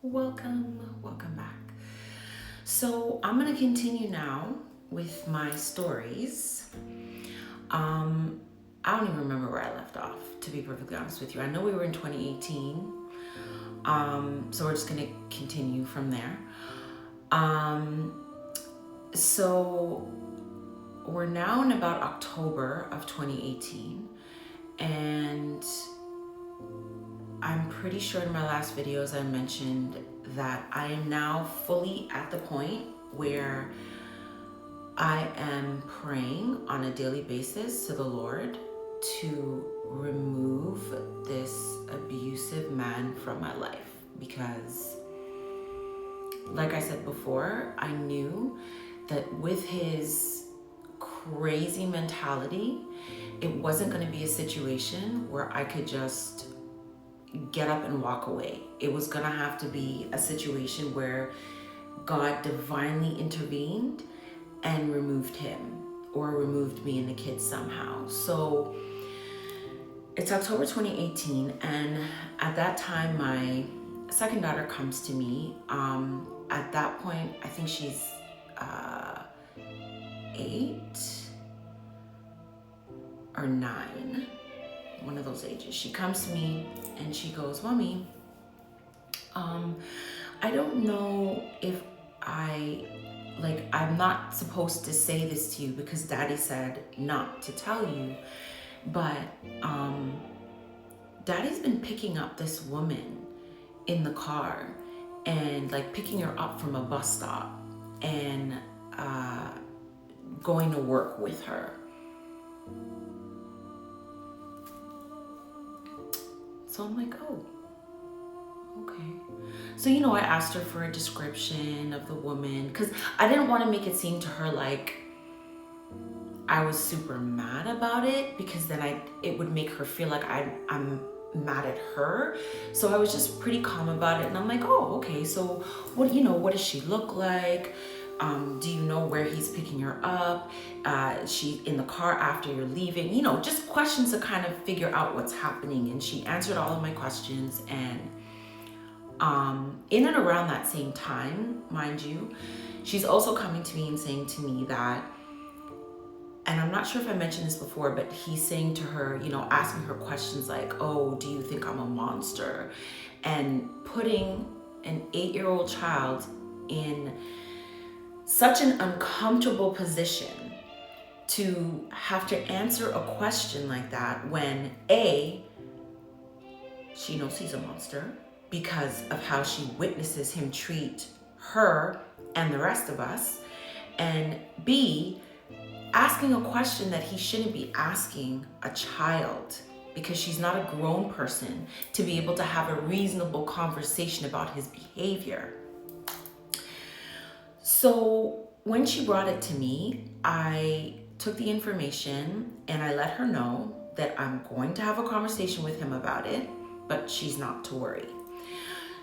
Welcome back. So I'm gonna continue now with my stories. I don't even remember where I left off, to be perfectly honest with you. I know we were in 2018. So we're just gonna continue from there. So we're now in about October of 2018, and I'm pretty sure in my last videos I mentioned that I am now fully at the point where I am praying on a daily basis to the Lord to remove this abusive man from my life, because like I said before, I knew that with his crazy mentality, it wasn't going to be a situation where I could just get up and walk away. It was going to have to be a situation where God divinely intervened and removed him, or removed me and the kids somehow. So it's October 2018, and at that time my second daughter comes to me. At that point, I think she's 8 or 9, one of those ages. She comes to me and she goes, "Mommy, I don't know if I'm not supposed to say this to you because Daddy said not to tell you, but Daddy's been picking up this woman in the car and like picking her up from a bus stop and going to work with her." So I'm like, "Oh, okay." So, I asked her for a description of the woman because I didn't want to make it seem to her like I was super mad about it, because then it would make her feel like I'm mad at her. So I was just pretty calm about it, and I'm like, "Oh, okay. So what does she look like? Do you know where he's picking her up? She in the car after you're leaving? Just questions to kind of figure out what's happening." And she answered all of my questions. And in and around that same time, mind you, she's also coming to me and saying to me that, and I'm not sure if I mentioned this before, but he's saying to her, asking her questions like, "Oh, do you think I'm a monster?" And putting an 8-year-old child in such an uncomfortable position to have to answer a question like that when A, she knows he's a monster because of how she witnesses him treat her and the rest of us, and B, asking a question that he shouldn't be asking a child, because she's not a grown person to be able to have a reasonable conversation about his behavior. So when she brought it to me, I took the information and I let her know that I'm going to have a conversation with him about it, but she's not to worry.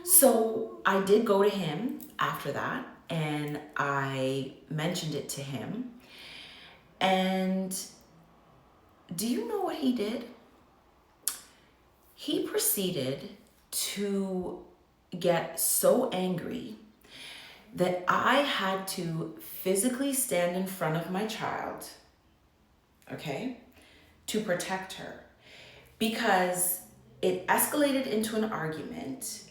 So I did go to him after that and I mentioned it to him. And do you know what he did? He proceeded to get so angry that I had to physically stand in front of my child, okay, to protect her, because it escalated into an argument.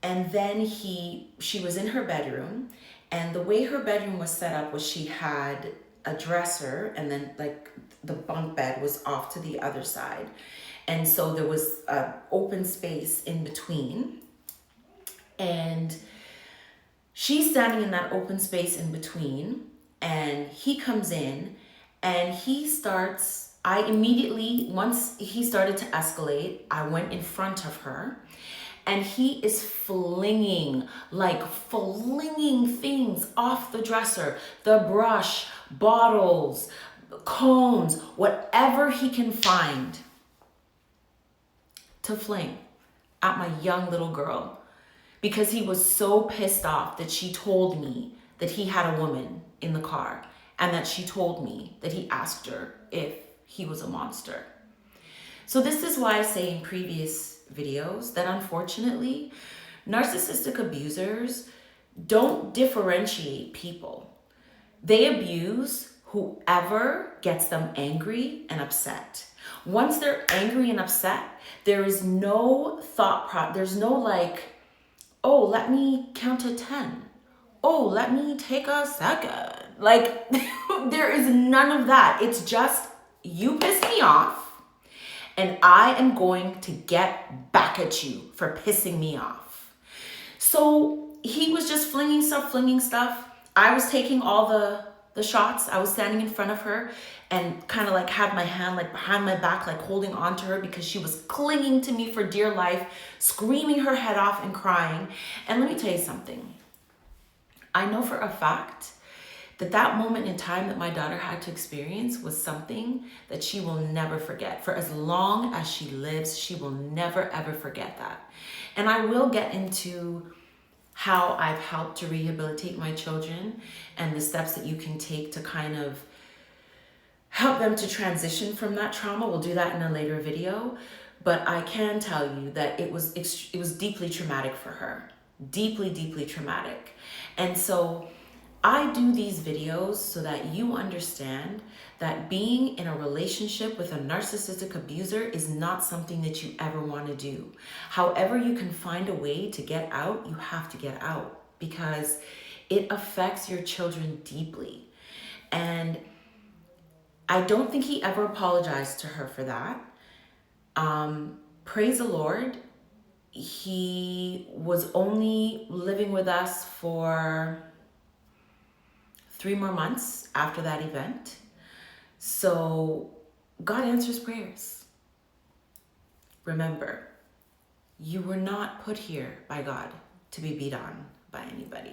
And then she was in her bedroom, and the way her bedroom was set up was she had a dresser, and then like the bunk bed was off to the other side. And so there was an open space in between. And she's standing in that open space in between, and he comes in and I immediately, once he started to escalate, I went in front of her. And he is flinging things off the dresser, the brush, bottles, cones, whatever he can find to fling at my young little girl, because he was so pissed off that she told me that he had a woman in the car, and that she told me that he asked her if he was a monster. So this is why I say in previous videos that unfortunately Narcissistic abusers don't differentiate people. They abuse whoever gets them angry and upset. Once they're angry and upset, there is no there's no like, oh, let me count to 10. Oh, let me take a second. Like, there is none of that. It's just, you piss me off, and I am going to get back at you for pissing me off. So he was just flinging stuff. I was taking all the shots. I was standing in front of her and kind of like had my hand like behind my back, like holding on to her because she was clinging to me for dear life, screaming her head off and crying. And let me tell you something. I know for a fact that that moment in time that my daughter had to experience was something that she will never forget. For as long as she lives, she will never, ever forget that. And I will get into how I've helped to rehabilitate my children and the steps that you can take to kind of help them to transition from that trauma. We'll do that in a later video. But I can tell you that it was deeply traumatic for her. Deeply, deeply traumatic. And so I do these videos so that you understand that being in a relationship with a narcissistic abuser is not something that you ever want to do. However, you can find a way to get out, you have to get out because it affects your children deeply. And I don't think he ever apologized to her for that. Praise the Lord. He was only living with us for 3 more months after that event. So God answers prayers. Remember, you were not put here by God to be beat on by anybody.